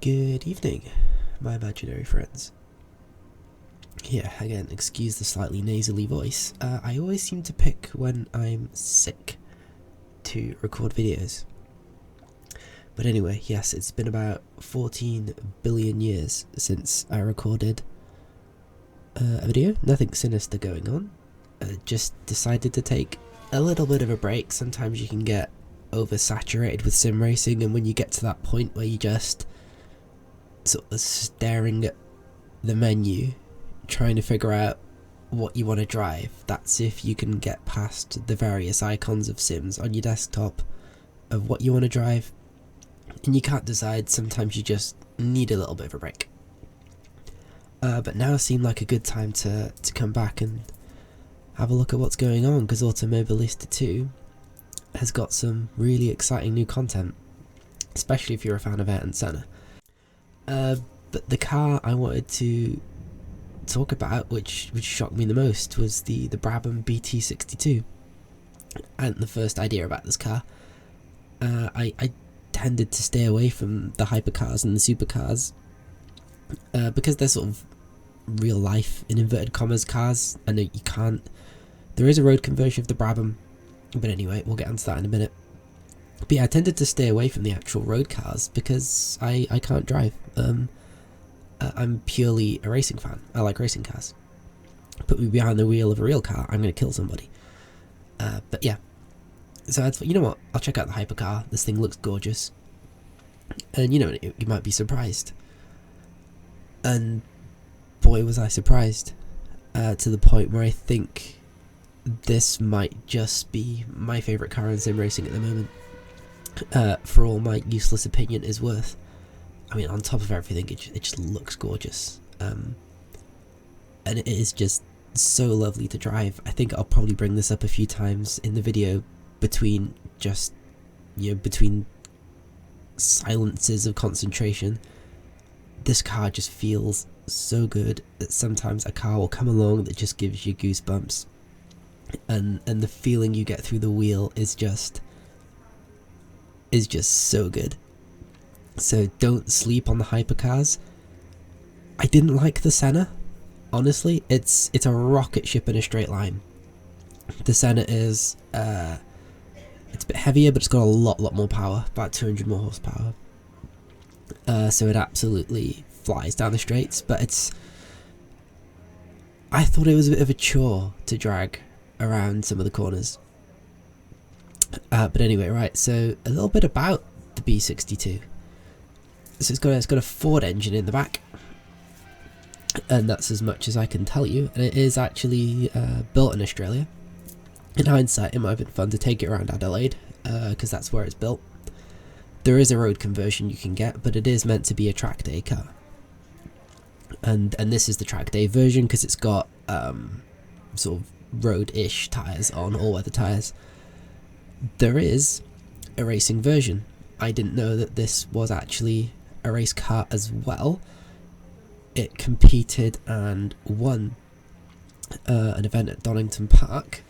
Good evening, my imaginary friends. Yeah, again, excuse the slightly nasally voice. I always seem to pick when I'm sick to record videos. But anyway, yes, it's been about 14 billion years since I recorded a video. Nothing sinister going on. Just decided to take a little bit of a break. Sometimes you can get oversaturated with sim racing, and when you get to that point where you just sort of staring at the menu trying to figure out what you want to drive, that's if you can get past the various icons of sims on your desktop of what you want to drive, and you can't decide. Sometimes you just need a little bit of a break. But now seemed like a good time to come back and have a look at what's going on, because Automobilista 2 has got some really exciting new content, especially if you're a fan of Ayrton Senna. But the car I wanted to talk about, which shocked me the most, was the Brabham BT62. And the first idea about this car, I tended to stay away from the hypercars and the supercars because they're sort of real life, in inverted commas, cars. I know you can't. There is a road conversion of the Brabham, but anyway, we'll get onto that in a minute. But yeah, I tended to stay away from the actual road cars because I can't drive. I'm purely a racing fan. I like racing cars. Put me behind the wheel of a real car, I'm going to kill somebody. But yeah, so I thought, you know what, I'll check out the hypercar. This thing looks gorgeous. And you know, you might be surprised. And boy was I surprised, to the point where I think this might just be my favourite car in sim racing at the moment. For all my useless opinion is worth. I mean, on top of everything, it just looks gorgeous. And it is just so lovely to drive. I think I'll probably bring this up a few times in the video between just, between silences of concentration. This car just feels so good that sometimes a car will come along that just gives you goosebumps. And the feeling you get through the wheel is just so good. So don't sleep on the hypercars. I didn't like the Senna, honestly. It's a rocket ship in a straight line. The Senna is it's a bit heavier, but it's got a lot more power, about 200 more horsepower. So it absolutely flies down the straights, but I thought it was a bit of a chore to drag around some of the corners. But anyway, right, so a little bit about the B62. So it's got a Ford engine in the back, and that's as much as I can tell you. And it is actually built in Australia. In hindsight, it might have been fun to take it around Adelaide, because that's where it's built. There is a road conversion you can get, but it is meant to be a track day car. And this is the track day version, because it's got sort of road-ish tyres on, all-weather tyres. There is a racing version. I didn't know that this was actually a race car as well. It competed and won an event at Donington Park.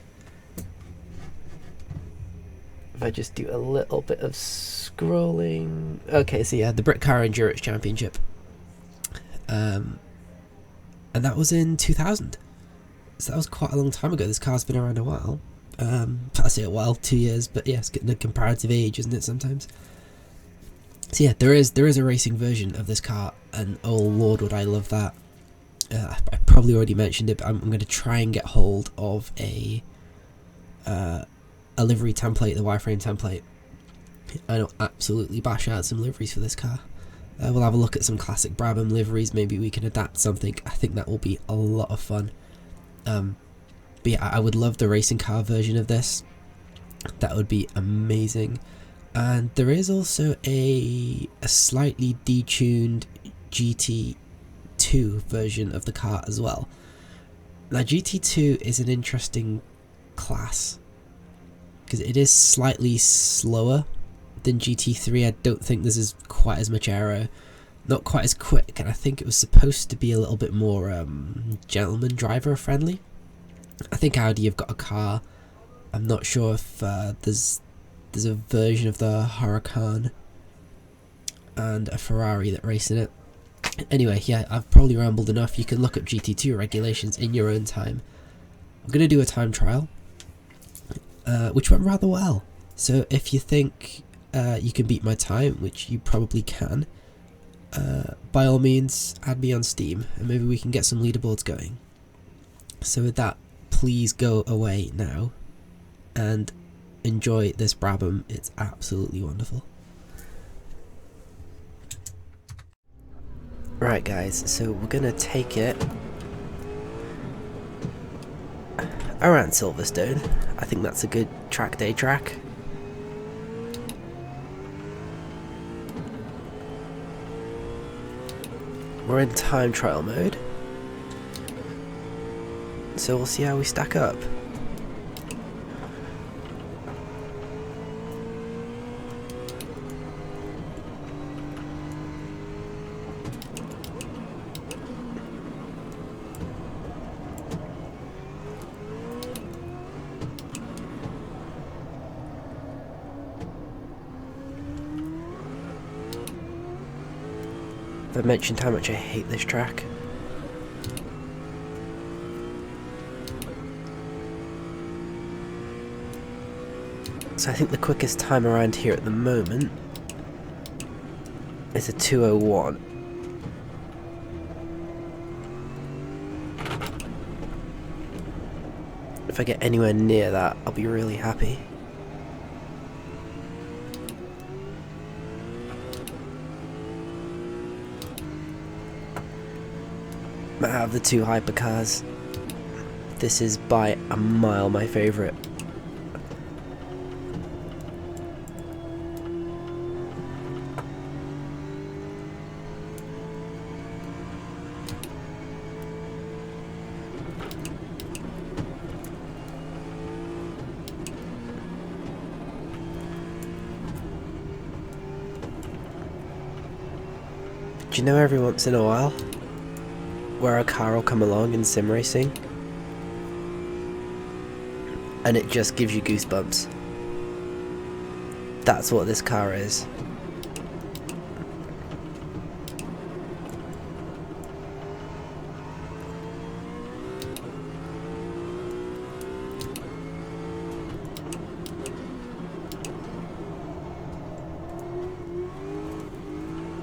If I just do a little bit of scrolling. Okay, so yeah, the Brit Car Endurance Championship. And that was in 2000. So that was quite a long time ago. This car's been around a while. I say a while, 2 years, but yeah, it's getting a comparative age, isn't it, sometimes? So yeah, there is a racing version of this car, and oh lord would I love that. I probably already mentioned it, but I'm going to try and get hold of a livery template, the wireframe template. I'll absolutely bash out some liveries for this car. We'll have a look at some classic Brabham liveries. Maybe we can adapt something. I think that will be a lot of fun. But yeah, I would love the racing car version of this. That would be amazing. And there is also a slightly detuned GT2 version of the car as well. Now GT2 is an interesting class, because it is slightly slower than GT3. I don't think this is quite as much aero, not quite as quick, and I think it was supposed to be a little bit more gentleman driver friendly. I think Audi have got a car. I'm not sure if there's a version of the Huracan and a Ferrari that race in it. Anyway, yeah, I've probably rambled enough. You can look up GT2 regulations in your own time. I'm going to do a time trial, which went rather well. So if you think you can beat my time, which you probably can, by all means add me on Steam and maybe we can get some leaderboards going. So with that, please go away now and enjoy this Brabham. It's absolutely wonderful. Right guys, so we're gonna take it around Silverstone. I think that's a good track day track. We're in time trial mode, so we'll see how we stack up. I've mentioned how much I hate this track. So I think the quickest time around here at the moment is a 2:01. If I get anywhere near that, I'll be really happy. Out of the two hypercars, this is by a mile my favourite. Do you know, every once in a while, where a car will come along in sim racing and it just gives you goosebumps? That's what this car is.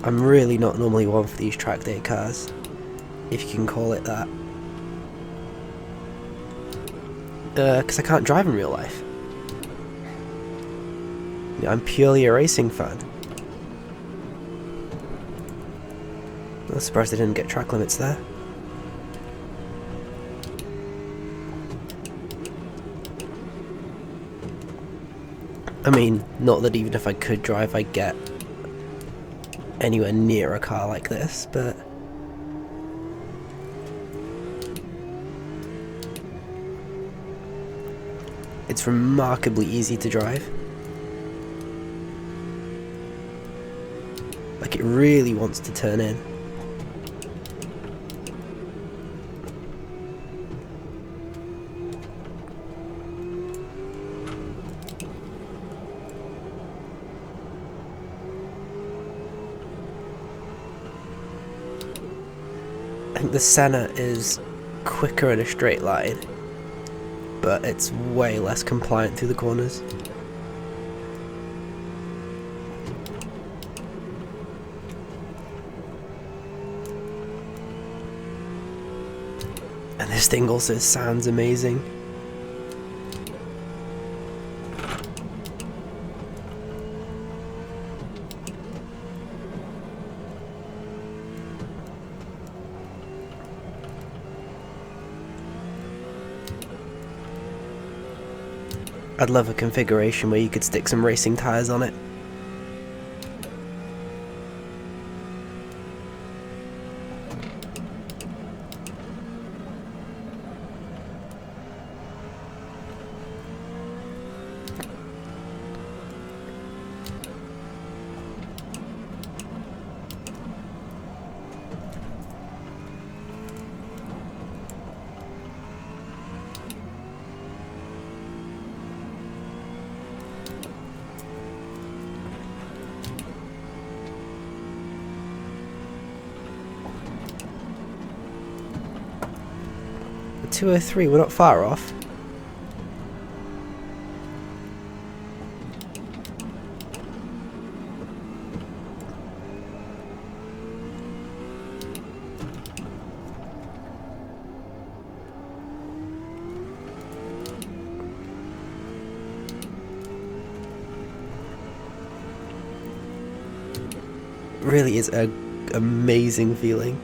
I'm really not normally one for these track day cars, if you can call it that. Because I can't drive in real life. Yeah, I'm purely a racing fan. I'm surprised I didn't get track limits there. I mean, not that even if I could drive I'd get anywhere near a car like this, but it's remarkably easy to drive. Like, it really wants to turn in. I think the Senna is quicker in a straight line, but it's way less compliant through the corners. And this thing also sounds amazing. I'd love a configuration where you could stick some racing tyres on it. 203, we're not far off. Really is an amazing feeling.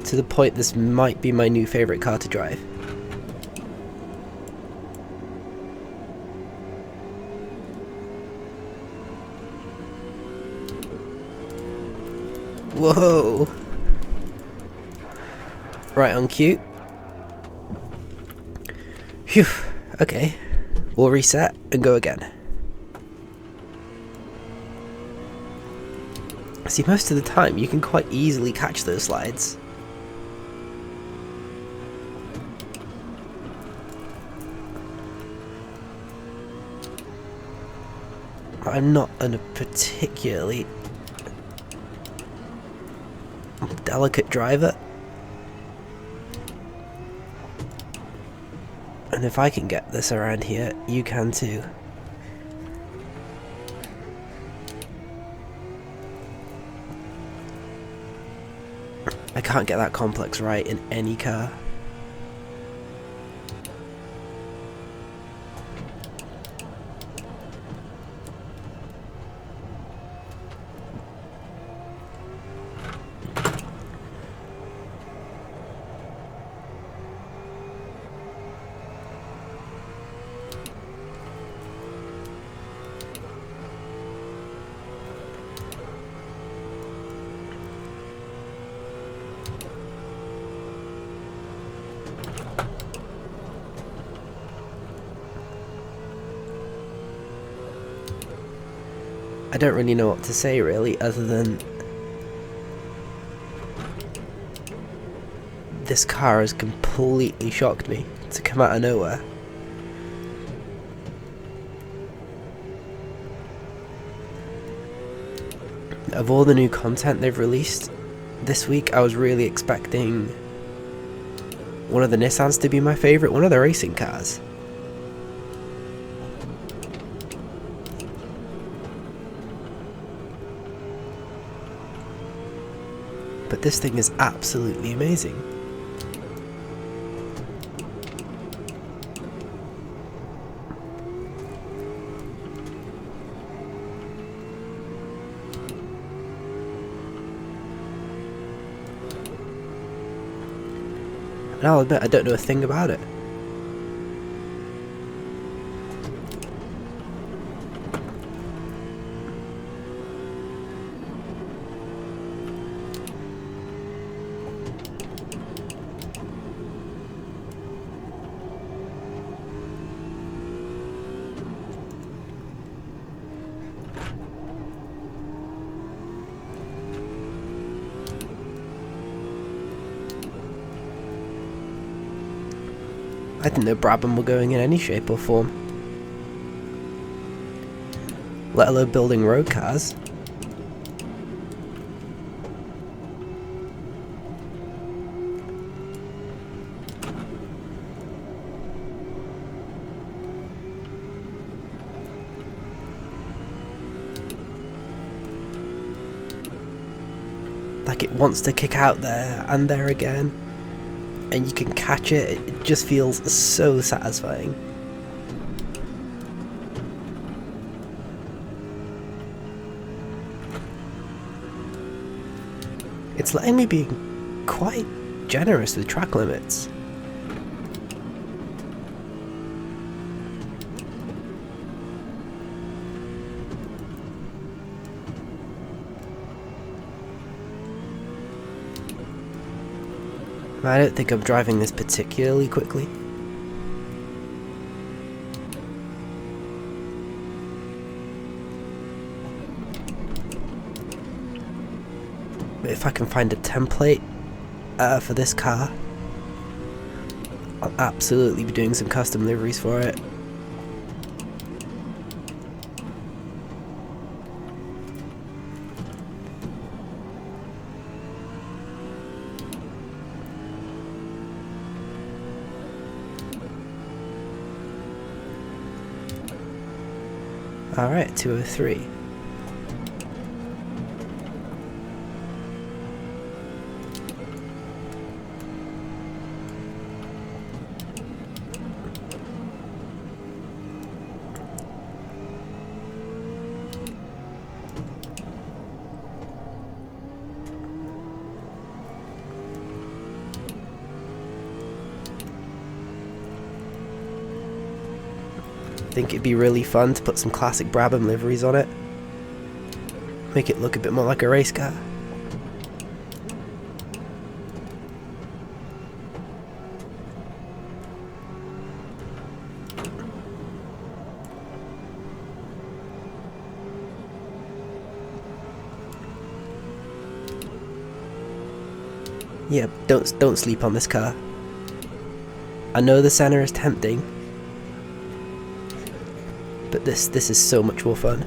To the point this might be my new favourite car to drive. Whoa! Right on cue. Phew. Okay, we'll reset and go again. See, most of the time you can quite easily catch those slides. I'm not a particularly delicate driver. And if I can get this around here, you can too. I can't get that complex right in any car. I don't really know what to say really, other than this car has completely shocked me to come out of nowhere. Of all the new content they've released this week, I was really expecting one of the Nissans to be my favourite, one of the racing cars. But this thing is absolutely amazing. And I'll admit, I don't know a thing about it. I didn't know Brabham were going in any shape or form, let alone building road cars. Like, it wants to kick out there and there again, and you can catch it. It just feels so satisfying. It's letting me be quite generous with track limits. I don't think I'm driving this particularly quickly. But if I can find a template for this car, I'll absolutely be doing some custom liveries for it. Alright, 203. I think it'd be really fun to put some classic Brabham liveries on it. Make it look a bit more like a race car. Yeah, don't sleep on this car. I know the Senna is tempting, but this is so much more fun.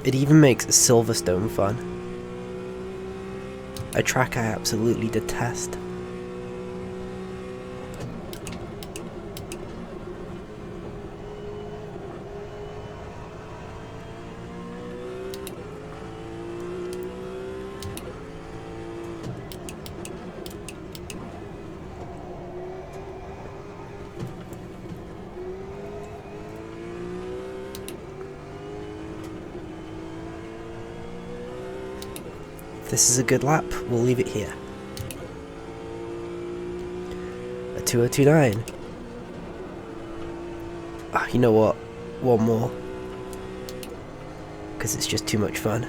It even makes Silverstone fun, a track I absolutely detest. If this is a good lap, we'll leave it here. A 2029. Ah, you know what? One more. Because it's just too much fun.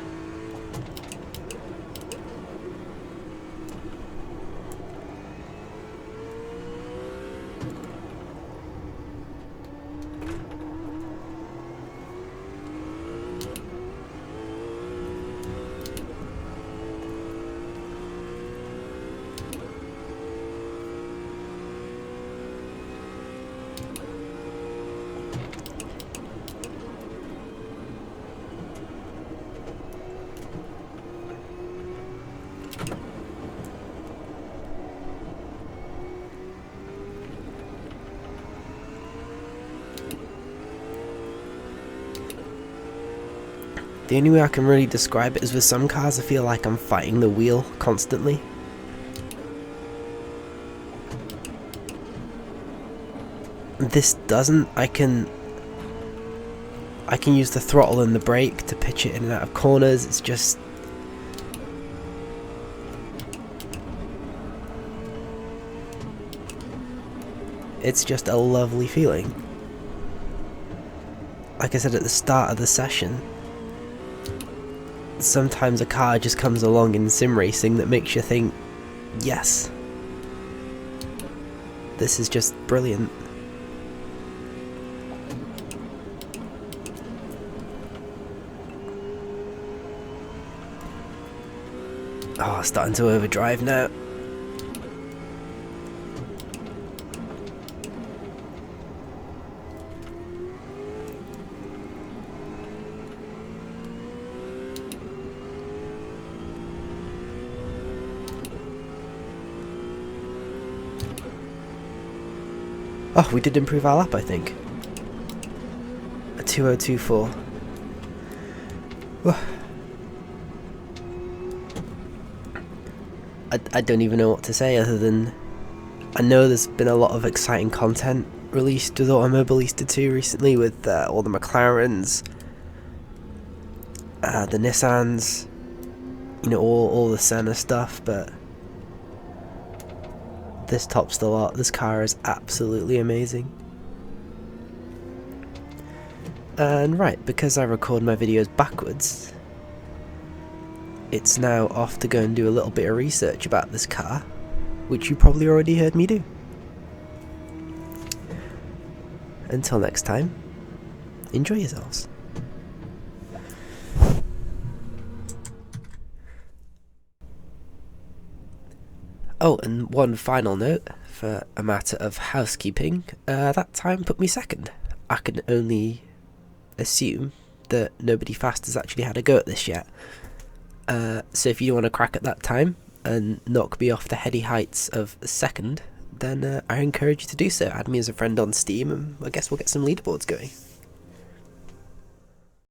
The only way I can really describe it is with some cars I feel like I'm fighting the wheel constantly. This doesn't. I can use the throttle and the brake to pitch it in and out of corners. It's just a lovely feeling. Like I said at the start of the session, sometimes a car just comes along in sim racing that makes you think, yes, this is just brilliant. Oh, starting to overdrive now. Oh, we did improve our lap, I think. A 2024. I don't even know what to say other than I know there's been a lot of exciting content released with Automobilista 2 recently, with all the McLarens, the Nissans, you know, all the Senna stuff, but this tops the lot. This car is absolutely amazing. And right, because I record my videos backwards, it's now off to go and do a little bit of research about this car, which you probably already heard me do. Until next time, enjoy yourselves. Oh, and one final note, for a matter of housekeeping, that time put me second. I can only assume that nobody fast has actually had a go at this yet. So if you want to crack at that time and knock me off the heady heights of second, then I encourage you to do so. Add me as a friend on Steam, and I guess we'll get some leaderboards going.